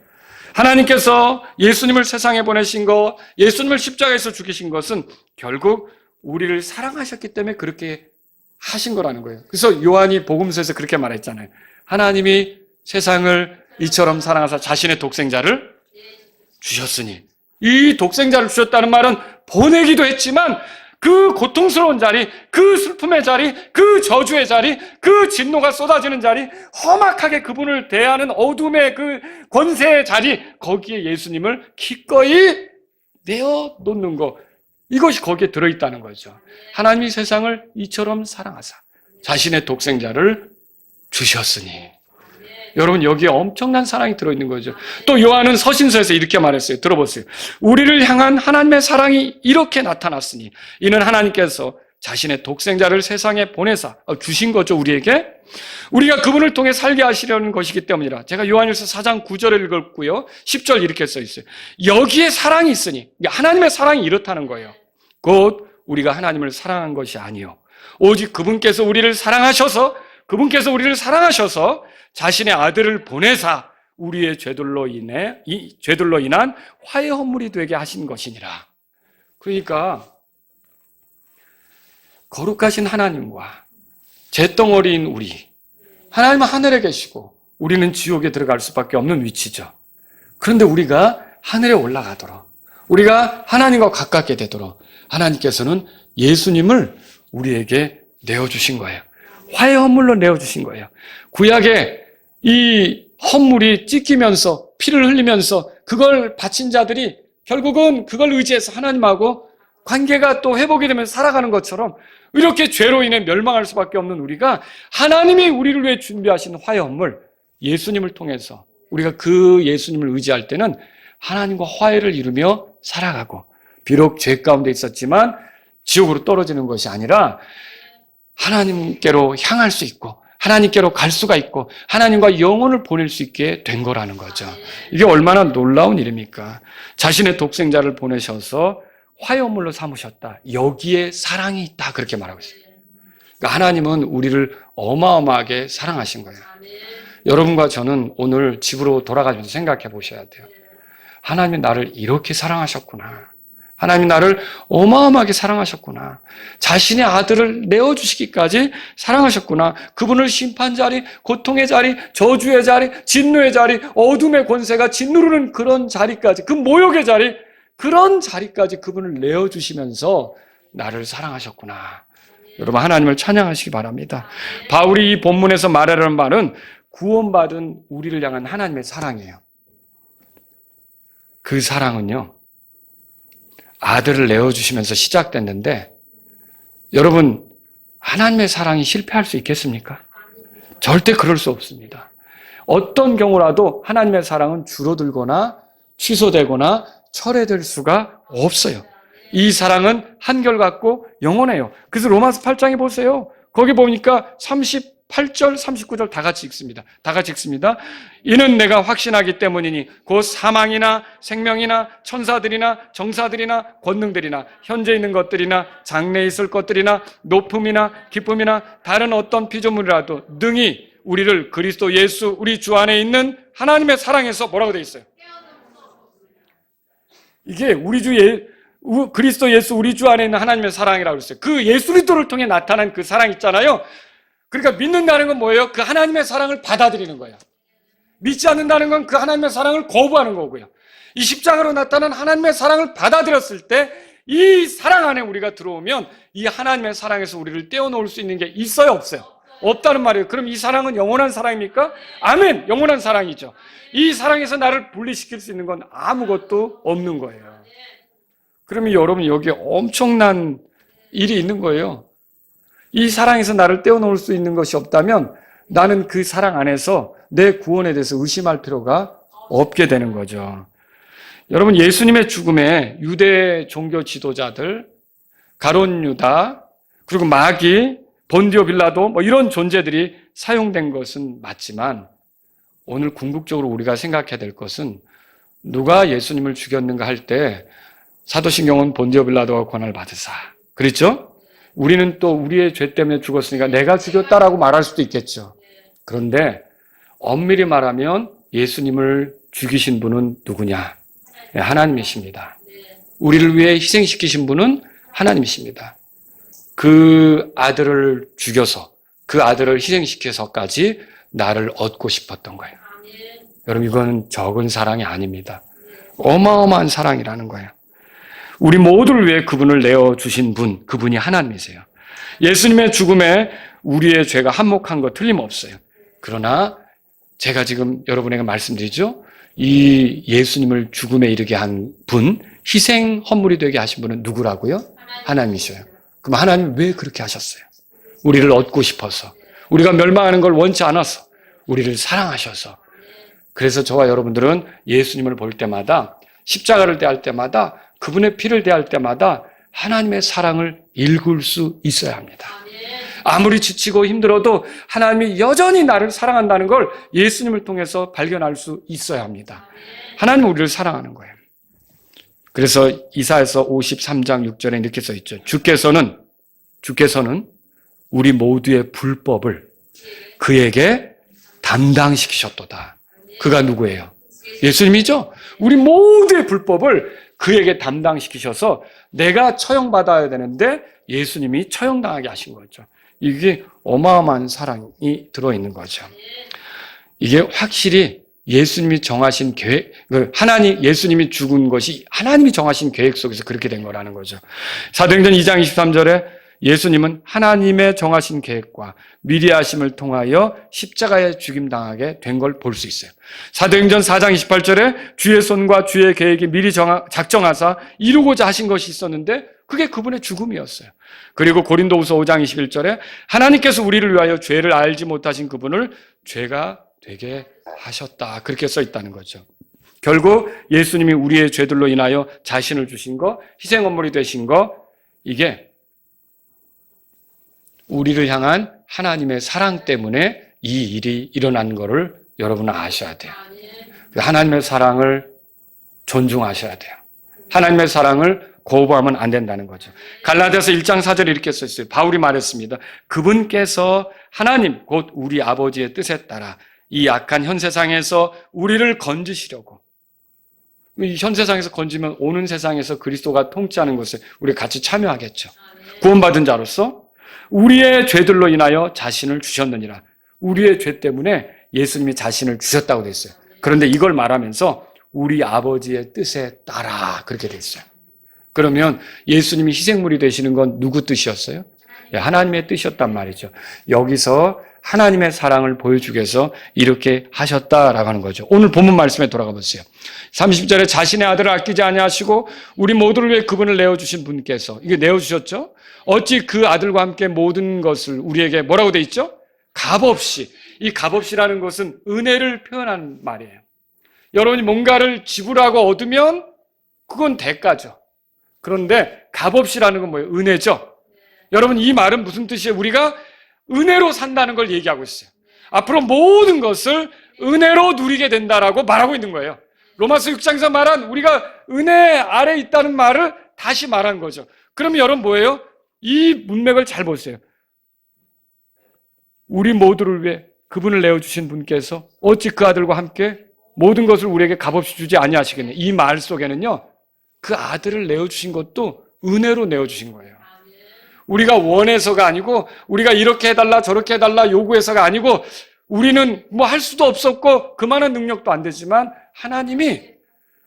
하나님께서 예수님을 세상에 보내신 것, 예수님을 십자가에서 죽이신 것은 결국 우리를 사랑하셨기 때문에 그렇게 하신 거라는 거예요. 그래서 요한이 복음서에서 그렇게 말했잖아요. 하나님이 세상을 이처럼 사랑하사 자신의 독생자를 주셨으니, 이 독생자를 주셨다는 말은 보내기도 했지만 그 고통스러운 자리, 그 슬픔의 자리, 그 저주의 자리, 그 진노가 쏟아지는 자리, 험악하게 그분을 대하는 어둠의 그 권세의 자리, 거기에 예수님을 기꺼이 내어놓는 것, 이것이 거기에 들어있다는 거죠. 하나님이 세상을 이처럼 사랑하사 자신의 독생자를 주셨으니. 여러분, 여기에 엄청난 사랑이 들어있는 거죠. 또 요한은 서신서에서 이렇게 말했어요. 들어보세요. 우리를 향한 하나님의 사랑이 이렇게 나타났으니 이는 하나님께서 자신의 독생자를 세상에 보내사 주신 거죠. 우리에게. 우리가 그분을 통해 살게 하시려는 것이기 때문이라. 제가 요한일서 4장 9절을 읽었고요. 10절 이렇게 써 있어요. 여기에 사랑이 있으니, 하나님의 사랑이 이렇다는 거예요. 곧 우리가 하나님을 사랑한 것이 아니요 오직 그분께서 우리를 사랑하셔서 자신의 아들을 보내사 우리의 죄들로 인한 화해 헌물이 되게 하신 것이니라. 그러니까 거룩하신 하나님과 잿덩어리인 우리, 하나님은 하늘에 계시고 우리는 지옥에 들어갈 수밖에 없는 위치죠. 그런데 우리가 하늘에 올라가도록, 우리가 하나님과 가깝게 되도록 하나님께서는 예수님을 우리에게 내어주신 거예요. 화해 헌물로 내어주신 거예요. 구약에 이 헌물이 찢기면서 피를 흘리면서 그걸 바친 자들이 결국은 그걸 의지해서 하나님하고 관계가 또 회복이 되면서 살아가는 것처럼 이렇게 죄로 인해 멸망할 수밖에 없는 우리가 하나님이 우리를 위해 준비하신 화해 헌물, 예수님을 통해서 우리가 그 예수님을 의지할 때는 하나님과 화해를 이루며 살아가고, 비록 죄 가운데 있었지만 지옥으로 떨어지는 것이 아니라 하나님께로 향할 수 있고 하나님께로 갈 수가 있고 하나님과 영혼을 보낼 수 있게 된 거라는 거죠. 이게 얼마나 놀라운 일입니까? 자신의 독생자를 보내셔서 화해헌물로 삼으셨다. 여기에 사랑이 있다. 그렇게 말하고 있어요. 그러니까 하나님은 우리를 어마어마하게 사랑하신 거예요. 여러분과 저는 오늘 집으로 돌아가면서 생각해 보셔야 돼요. 하나님이 나를 이렇게 사랑하셨구나. 하나님이 나를 어마어마하게 사랑하셨구나. 자신의 아들을 내어주시기까지 사랑하셨구나. 그분을 심판 자리, 고통의 자리, 저주의 자리, 진노의 자리, 어둠의 권세가 짓누르는 그런 자리까지, 그 모욕의 자리, 그런 자리까지 그분을 내어주시면서 나를 사랑하셨구나. 여러분, 하나님을 찬양하시기 바랍니다. 바울이 이 본문에서 말하려는 말은 구원받은 우리를 향한 하나님의 사랑이에요. 그 사랑은요, 아들을 내어주시면서 시작됐는데, 여러분, 하나님의 사랑이 실패할 수 있겠습니까? 절대 그럴 수 없습니다. 어떤 경우라도 하나님의 사랑은 줄어들거나 취소되거나 철회될 수가 없어요. 이 사랑은 한결같고 영원해요. 그래서 로마서 8장에 보세요. 거기 보니까 38절, 39절 다 같이 읽습니다. 이는 내가 확신하기 때문이니 곧 사망이나 생명이나 천사들이나 정사들이나 권능들이나 현재 있는 것들이나 장래에 있을 것들이나 높음이나 기쁨이나 다른 어떤 피조물이라도 능히 우리를 그리스도 예수 우리 주 안에 있는 하나님의 사랑에서 뭐라고 되어 있어요? 이게 그리스도 예수 우리 주 안에 있는 하나님의 사랑이라고 그랬어요. 그 예수 그리스도를 통해 나타난 그 사랑 있잖아요. 그러니까 믿는다는 건 뭐예요? 그 하나님의 사랑을 받아들이는 거예요. 믿지 않는다는 건 그 하나님의 사랑을 거부하는 거고요. 이 십자가로 나타난 하나님의 사랑을 받아들였을 때 이 사랑 안에 우리가 들어오면 이 하나님의 사랑에서 우리를 떼어놓을 수 있는 게 있어요, 없어요? 없다는 말이에요. 그럼 이 사랑은 영원한 사랑입니까? 아멘! 영원한 사랑이죠. 이 사랑에서 나를 분리시킬 수 있는 건 아무것도 없는 거예요. 그러면 여러분, 여기에 엄청난 일이 있는 거예요. 이 사랑에서 나를 떼어놓을 수 있는 것이 없다면 나는 그 사랑 안에서 내 구원에 대해서 의심할 필요가 없게 되는 거죠. 여러분, 예수님의 죽음에 유대 종교 지도자들, 가룟 유다, 그리고 마귀, 본디오 빌라도 이런 존재들이 사용된 것은 맞지만 오늘 궁극적으로 우리가 생각해야 될 것은 누가 예수님을 죽였는가 할 때 사도신경은 본디오 빌라도가 권한을 받으사 그랬죠? 우리는 또 우리의 죄 때문에 죽었으니까 내가 죽였다라고 말할 수도 있겠죠. 그런데 엄밀히 말하면 예수님을 죽이신 분은 누구냐? 네, 하나님이십니다. 우리를 위해 희생시키신 분은 하나님이십니다. 그 아들을 죽여서 그 아들을 희생시켜서까지 나를 얻고 싶었던 거예요. 여러분, 이건 적은 사랑이 아닙니다. 어마어마한 사랑이라는 거예요. 우리 모두를 위해 그분을 내어주신 분, 그분이 하나님이세요. 예수님의 죽음에 우리의 죄가 한몫한 거 틀림없어요. 그러나 제가 지금 여러분에게 말씀드리죠. 이 예수님을 죽음에 이르게 한 분, 희생 헌물이 되게 하신 분은 누구라고요? 하나님이셔요. 그럼 하나님 왜 그렇게 하셨어요? 우리를 얻고 싶어서, 우리가 멸망하는 걸 원치 않아서, 우리를 사랑하셔서. 그래서 저와 여러분들은 예수님을 볼 때마다, 십자가를 대할 때마다, 그분의 피를 대할 때마다 하나님의 사랑을 읽을 수 있어야 합니다. 아무리 지치고 힘들어도 하나님이 여전히 나를 사랑한다는 걸 예수님을 통해서 발견할 수 있어야 합니다. 하나님은 우리를 사랑하는 거예요. 그래서 이사야서 53장 6절에 이렇게 써 있죠. 주께서는 우리 모두의 불법을 그에게 담당시키셨도다. 그가 누구예요? 예수님이죠. 우리 모두의 불법을 그에게 담당시키셔서 내가 처형받아야 되는데 예수님이 처형당하게 하신 거죠. 이게 어마어마한 사랑이 들어있는 거죠. 이게 확실히 예수님이 정하신 계획, 예수님이 죽은 것이 하나님이 정하신 계획 속에서 그렇게 된 거라는 거죠. 사도행전 2장 23절에 예수님은 하나님의 정하신 계획과 미리 하심을 통하여 십자가에 죽임당하게 된 걸 볼 수 있어요. 사도행전 4장 28절에 주의 손과 주의 계획이 미리 작정하사 이루고자 하신 것이 있었는데 그게 그분의 죽음이었어요. 그리고 고린도후서 5장 21절에 하나님께서 우리를 위하여 죄를 알지 못하신 그분을 죄가 되게 하셨다. 그렇게 써 있다는 거죠. 결국 예수님이 우리의 죄들로 인하여 자신을 주신 거, 희생헌물이 되신 거, 이게 우리를 향한 하나님의 사랑 때문에 이 일이 일어난 거를 여러분은 아셔야 돼요. 하나님의 사랑을 존중하셔야 돼요. 하나님의 사랑을 거부하면 안 된다는 거죠. 갈라디아서 1장 4절에 이렇게 써 있어요. 바울이 말했습니다. 그분께서 하나님 곧 우리 아버지의 뜻에 따라 이 악한 현 세상에서 우리를 건지시려고, 이 현 세상에서 건지면 오는 세상에서 그리스도가 통치하는 것에 우리 같이 참여하겠죠. 구원받은 자로서 우리의 죄들로 인하여 자신을 주셨느니라. 우리의 죄 때문에 예수님이 자신을 주셨다고 돼 있어요. 그런데 이걸 말하면서 우리 아버지의 뜻에 따라 그렇게 돼 있어요. 그러면 예수님이 희생물이 되시는 건 누구 뜻이었어요? 하나님의 뜻이었단 말이죠. 여기서 하나님의 사랑을 보여주기 위해서 이렇게 하셨다라고 하는 거죠. 오늘 본문 말씀에 돌아가 보세요. 30절에 자신의 아들을 아끼지 아니하시고 우리 모두를 위해 그분을 내어주신 분께서, 이게 내어주셨죠? 어찌 그 아들과 함께 모든 것을 우리에게 뭐라고 돼 있죠? 값없이. 이 값없이라는 것은 은혜를 표현하는 말이에요. 여러분이 뭔가를 지불하고 얻으면 그건 대가죠. 그런데 값없이라는 건 뭐예요? 은혜죠. 여러분, 이 말은 무슨 뜻이에요? 우리가 은혜로 산다는 걸 얘기하고 있어요. 앞으로 모든 것을 은혜로 누리게 된다라고 말하고 있는 거예요. 로마서 6장에서 말한 우리가 은혜 아래 있다는 말을 다시 말한 거죠. 그러면 여러분 뭐예요? 이 문맥을 잘 보세요. 우리 모두를 위해 그분을 내어주신 분께서 어찌 그 아들과 함께 모든 것을 우리에게 값없이 주지 아니하시겠네. 이 말 속에는요, 그 아들을 내어주신 것도 은혜로 내어주신 거예요. 우리가 원해서가 아니고, 우리가 이렇게 해달라 저렇게 해달라 요구해서가 아니고, 우리는 뭐 할 수도 없었고 그만한 능력도 안 되지만 하나님이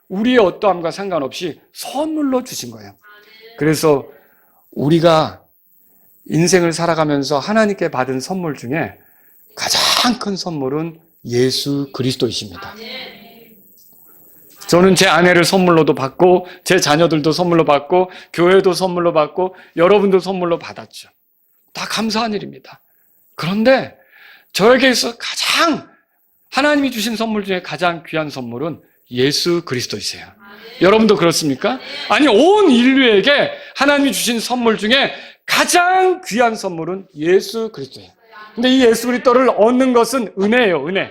우리의 어떠함과 상관없이 선물로 주신 거예요. 그래서 우리가 인생을 살아가면서 하나님께 받은 선물 중에 가장 큰 선물은 예수 그리스도이십니다. 저는 제 아내를 선물로도 받고 제 자녀들도 선물로 받고 교회도 선물로 받고 여러분도 선물로 받았죠. 다 감사한 일입니다. 그런데 저에게서 가장 하나님이 주신 선물 중에 가장 귀한 선물은 예수 그리스도이세요. 여러분도 그렇습니까? 아니, 온 인류에게 하나님이 주신 선물 중에 가장 귀한 선물은 예수 그리스도예요. 근데 이 예수 그리스도를 얻는 것은 은혜예요. 은혜.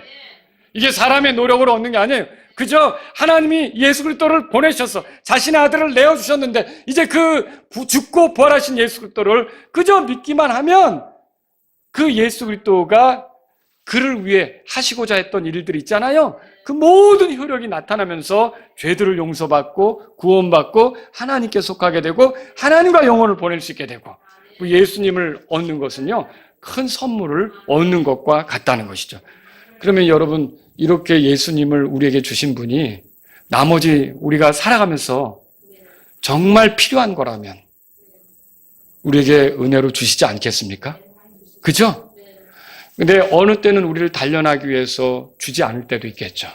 이게 사람의 노력으로 얻는 게 아니에요. 그저 하나님이 예수 그리스도를 보내셔서 자신의 아들을 내어주셨는데, 이제 그 죽고 부활하신 예수 그리스도를 그저 믿기만 하면 그 예수 그리스도가 그를 위해 하시고자 했던 일들이 있잖아요. 그 모든 효력이 나타나면서 죄들을 용서받고 구원받고 하나님께 속하게 되고 하나님과 영혼을 보낼 수 있게 되고, 예수님을 얻는 것은요, 큰 선물을 얻는 것과 같다는 것이죠. 그러면 여러분, 이렇게 예수님을 우리에게 주신 분이 나머지 우리가 살아가면서 정말 필요한 거라면 우리에게 은혜로 주시지 않겠습니까? 그죠? 근데 어느 때는 우리를 단련하기 위해서 주지 않을 때도 있겠죠.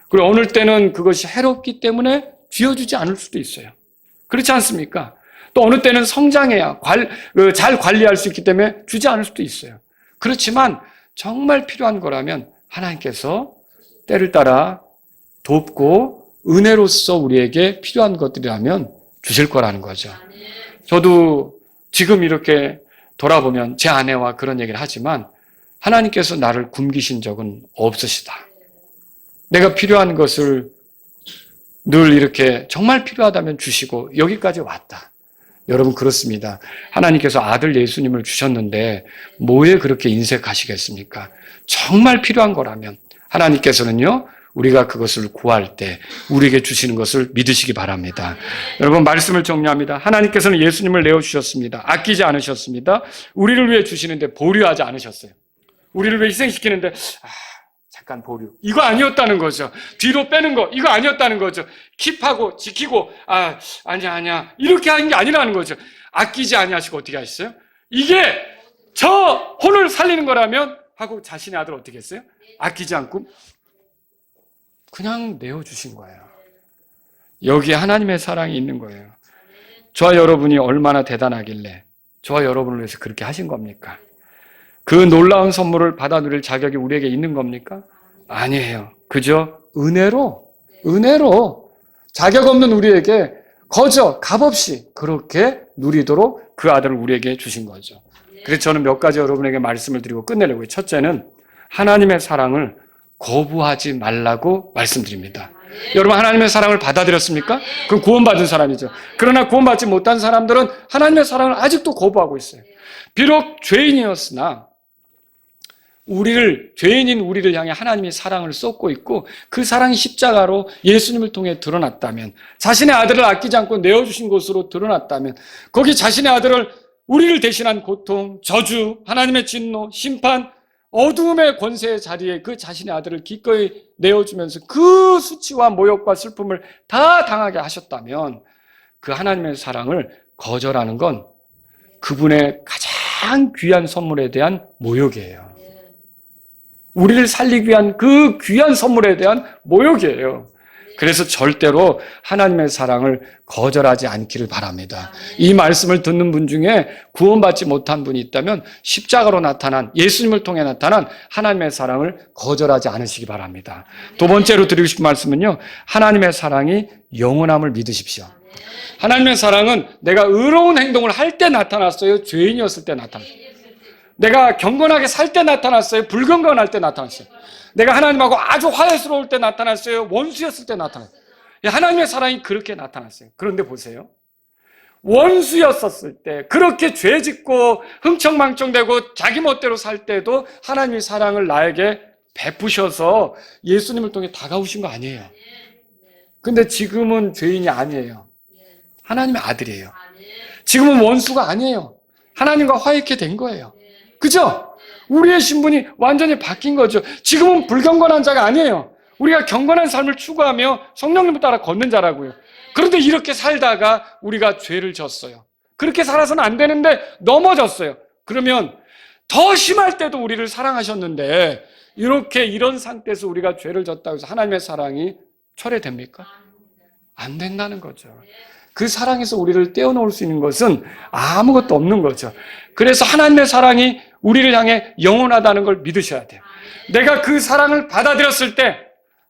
그리고 어느 때는 그것이 해롭기 때문에 쥐어주지 않을 수도 있어요. 그렇지 않습니까? 또 어느 때는 성장해야 잘 관리할 수 있기 때문에 주지 않을 수도 있어요. 그렇지만 정말 필요한 거라면 하나님께서 때를 따라 돕고 은혜로서 우리에게 필요한 것들이라면 주실 거라는 거죠. 저도 지금 이렇게 돌아보면 제 아내와 그런 얘기를 하지만 하나님께서 나를 굶기신 적은 없으시다. 내가 필요한 것을 늘 이렇게 정말 필요하다면 주시고 여기까지 왔다. 여러분 그렇습니다. 하나님께서 아들 예수님을 주셨는데 뭐에 그렇게 인색하시겠습니까? 정말 필요한 거라면 하나님께서는요, 우리가 그것을 구할 때 우리에게 주시는 것을 믿으시기 바랍니다. 여러분 말씀을 정리합니다. 하나님께서는 예수님을 내어주셨습니다. 아끼지 않으셨습니다. 우리를 위해 주시는데 보류하지 않으셨어요. 우리를 위해 희생시키는데 잠깐 보류. 이거 아니었다는 거죠. 뒤로 빼는 거 이거 아니었다는 거죠. 킵하고 지키고 아니야 이렇게 하는 게 아니라는 거죠. 아끼지 아니하시고 어떻게 하셨어요? 이게 저 혼을 살리는 거라면 하고 자신의 아들을 어떻게 했어요? 아끼지 않고 그냥 내어주신 거예요. 여기에 하나님의 사랑이 있는 거예요. 저와 여러분이 얼마나 대단하길래 저와 여러분을 위해서 그렇게 하신 겁니까? 그 놀라운 선물을 받아 누릴 자격이 우리에게 있는 겁니까? 아니에요. 그저 은혜로 자격 없는 우리에게 거저 값없이 그렇게 누리도록 그 아들을 우리에게 주신 거죠. 그래서 저는 몇 가지 여러분에게 말씀을 드리고 끝내려고요. 첫째는 하나님의 사랑을 거부하지 말라고 말씀드립니다. 여러분 하나님의 사랑을 받아들였습니까? 그럼 구원받은 사람이죠. 그러나 구원받지 못한 사람들은 하나님의 사랑을 아직도 거부하고 있어요. 비록 죄인이었으나 죄인인 우리를 향해 하나님의 사랑을 쏟고 있고 그 사랑이 십자가로 예수님을 통해 드러났다면, 자신의 아들을 아끼지 않고 내어주신 것으로 드러났다면, 거기 자신의 아들을 우리를 대신한 고통, 저주, 하나님의 진노, 심판, 어두움의 권세의 자리에 그 자신의 아들을 기꺼이 내어주면서 그 수치와 모욕과 슬픔을 다 당하게 하셨다면 그 하나님의 사랑을 거절하는 건 그분의 가장 귀한 선물에 대한 모욕이에요. 우리를 살리기 위한 그 귀한 선물에 대한 모욕이에요. 그래서 절대로 하나님의 사랑을 거절하지 않기를 바랍니다. 이 말씀을 듣는 분 중에 구원받지 못한 분이 있다면 십자가로 나타난, 예수님을 통해 나타난 하나님의 사랑을 거절하지 않으시기 바랍니다. 두 번째로 드리고 싶은 말씀은요, 하나님의 사랑이 영원함을 믿으십시오. 하나님의 사랑은 내가 의로운 행동을 할 때 나타났어요? 죄인이었을 때 나타났어요? 내가 경건하게 살 때 나타났어요? 불경건할 때 나타났어요? 내가 하나님하고 아주 화해스러울 때 나타났어요? 원수였을 때 나타났어요? 하나님의 사랑이 그렇게 나타났어요. 그런데 보세요. 원수였었을 때, 그렇게 죄 짓고 흥청망청되고 자기 멋대로 살 때도 하나님의 사랑을 나에게 베푸셔서 예수님을 통해 다가오신 거 아니에요. 근데 지금은 죄인이 아니에요. 하나님의 아들이에요. 지금은 원수가 아니에요. 하나님과 화해케 된 거예요. 그죠? 우리의 신분이 완전히 바뀐 거죠. 지금은 불경건한 자가 아니에요. 우리가 경건한 삶을 추구하며 성령님을 따라 걷는 자라고요. 그런데 이렇게 살다가 우리가 죄를 졌어요. 그렇게 살아서는 안 되는데 넘어졌어요. 그러면 더 심할 때도 우리를 사랑하셨는데 이런 상태에서 우리가 죄를 졌다고 해서 하나님의 사랑이 철회됩니까? 안 된다는 거죠. 그 사랑에서 우리를 떼어놓을 수 있는 것은 아무것도 없는 거죠. 그래서 하나님의 사랑이 우리를 향해 영원하다는 걸 믿으셔야 돼요. 내가 그 사랑을 받아들였을 때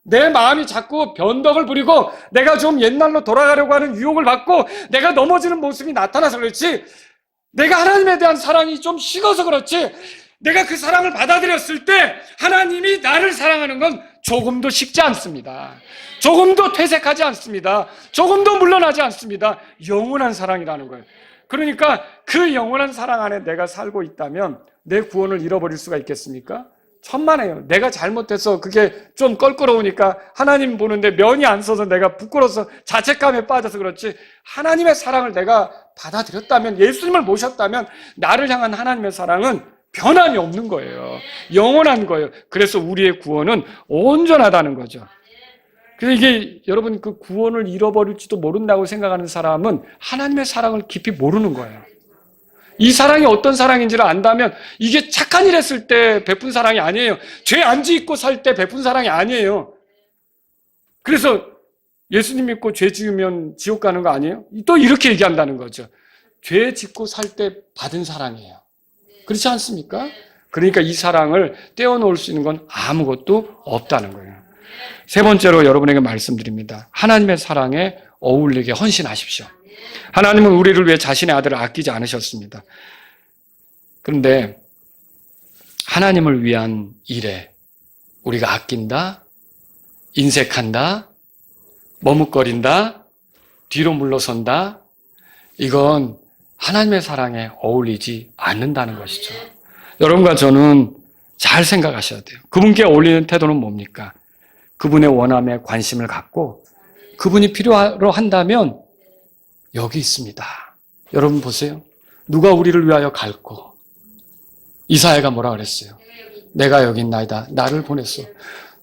내 마음이 자꾸 변덕을 부리고 내가 좀 옛날로 돌아가려고 하는 유혹을 받고 내가 넘어지는 모습이 나타나서 그렇지, 내가 하나님에 대한 사랑이 좀 식어서 그렇지, 내가 그 사랑을 받아들였을 때 하나님이 나를 사랑하는 건 조금도 식지 않습니다. 조금도 퇴색하지 않습니다. 조금도 물러나지 않습니다. 영원한 사랑이라는 거예요. 그러니까 그 영원한 사랑 안에 내가 살고 있다면 내 구원을 잃어버릴 수가 있겠습니까? 천만에요. 내가 잘못해서 그게 좀 껄끄러우니까 하나님 보는데 면이 안 서서 내가 부끄러워서 자책감에 빠져서 그렇지, 하나님의 사랑을 내가 받아들였다면, 예수님을 모셨다면 나를 향한 하나님의 사랑은 변함이 없는 거예요. 영원한 거예요. 그래서 우리의 구원은 온전하다는 거죠. 그래서 이게 여러분, 그 구원을 잃어버릴지도 모른다고 생각하는 사람은 하나님의 사랑을 깊이 모르는 거예요. 이 사랑이 어떤 사랑인지를 안다면 이게 착한 일 했을 때 베푼 사랑이 아니에요. 죄 안 짓고 살 때 베푼 사랑이 아니에요. 그래서 예수님 믿고 죄 지으면 지옥 가는 거 아니에요? 또 이렇게 얘기한다는 거죠. 죄 짓고 살 때 받은 사랑이에요. 그렇지 않습니까? 그러니까 이 사랑을 떼어놓을 수 있는 건 아무것도 없다는 거예요. 세 번째로 여러분에게 말씀드립니다. 하나님의 사랑에 어울리게 헌신하십시오. 하나님은 우리를 위해 자신의 아들을 아끼지 않으셨습니다. 그런데 하나님을 위한 일에 우리가 아낀다, 인색한다, 머뭇거린다, 뒤로 물러선다, 이건 하나님의 사랑에 어울리지 않는다는 것이죠. 여러분과 저는 잘 생각하셔야 돼요. 그분께 어울리는 태도는 뭡니까? 그분의 원함에 관심을 갖고 그분이 필요로 한다면 여기 있습니다. 여러분 보세요. 누가 우리를 위하여 갈고, 이사야가 뭐라 그랬어요? 내가 여기 있나이다. 나를 보냈어.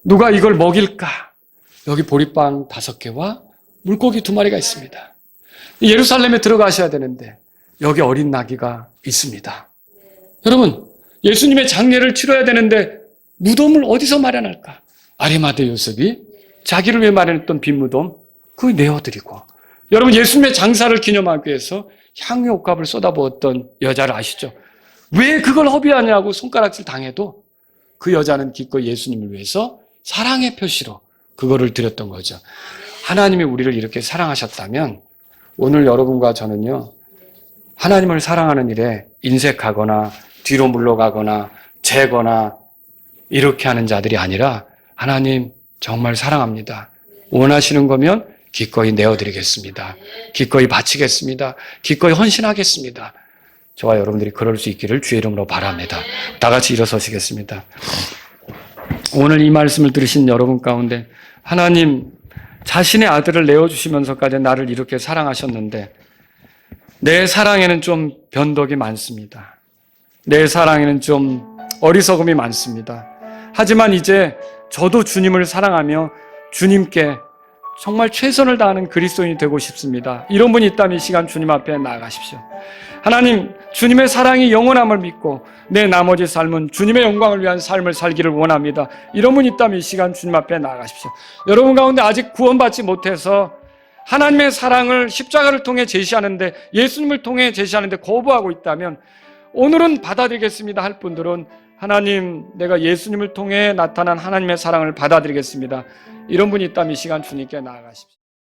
누가 이걸 먹일까? 여기 보리빵 5개와 물고기 2마리가 있습니다. 예루살렘에 들어가셔야 되는데 여기 어린 나귀가 있습니다. 여러분, 예수님의 장례를 치러야 되는데 무덤을 어디서 마련할까? 아리마대 요셉이 자기를 위해 마련했던 빈 무덤 그거 내어드리고, 여러분 예수님의 장사를 기념하기 위해서 향유옥합을 쏟아부었던 여자를 아시죠? 왜 그걸 허비하냐고 손가락질 당해도 그 여자는 기꺼이 예수님을 위해서 사랑의 표시로 그거를 드렸던 거죠. 하나님이 우리를 이렇게 사랑하셨다면 오늘 여러분과 저는요, 하나님을 사랑하는 일에 인색하거나 뒤로 물러가거나 재거나 이렇게 하는 자들이 아니라, 하나님 정말 사랑합니다. 원하시는 거면 기꺼이 내어드리겠습니다. 기꺼이 바치겠습니다. 기꺼이 헌신하겠습니다. 저와 여러분들이 그럴 수 있기를 주의 이름으로 바랍니다. 다 같이 일어서시겠습니다. 오늘 이 말씀을 들으신 여러분 가운데 하나님 자신의 아들을 내어주시면서까지 나를 이렇게 사랑하셨는데 내 사랑에는 좀 변덕이 많습니다. 내 사랑에는 좀 어리석음이 많습니다. 하지만 이제 저도 주님을 사랑하며 주님께 정말 최선을 다하는 그리스도인이 되고 싶습니다. 이런 분이 있다면 이 시간 주님 앞에 나아가십시오. 하나님, 주님의 사랑이 영원함을 믿고 내 나머지 삶은 주님의 영광을 위한 삶을 살기를 원합니다. 이런 분이 있다면 이 시간 주님 앞에 나아가십시오. 여러분 가운데 아직 구원받지 못해서 하나님의 사랑을 십자가를 통해 제시하는데, 예수님을 통해 제시하는데 거부하고 있다면 오늘은 받아들이겠습니다 할 분들은, 하나님, 내가 예수님을 통해 나타난 하나님의 사랑을 받아들이겠습니다. 이런 분이 있다면 이 시간 주님께 나아가십시오.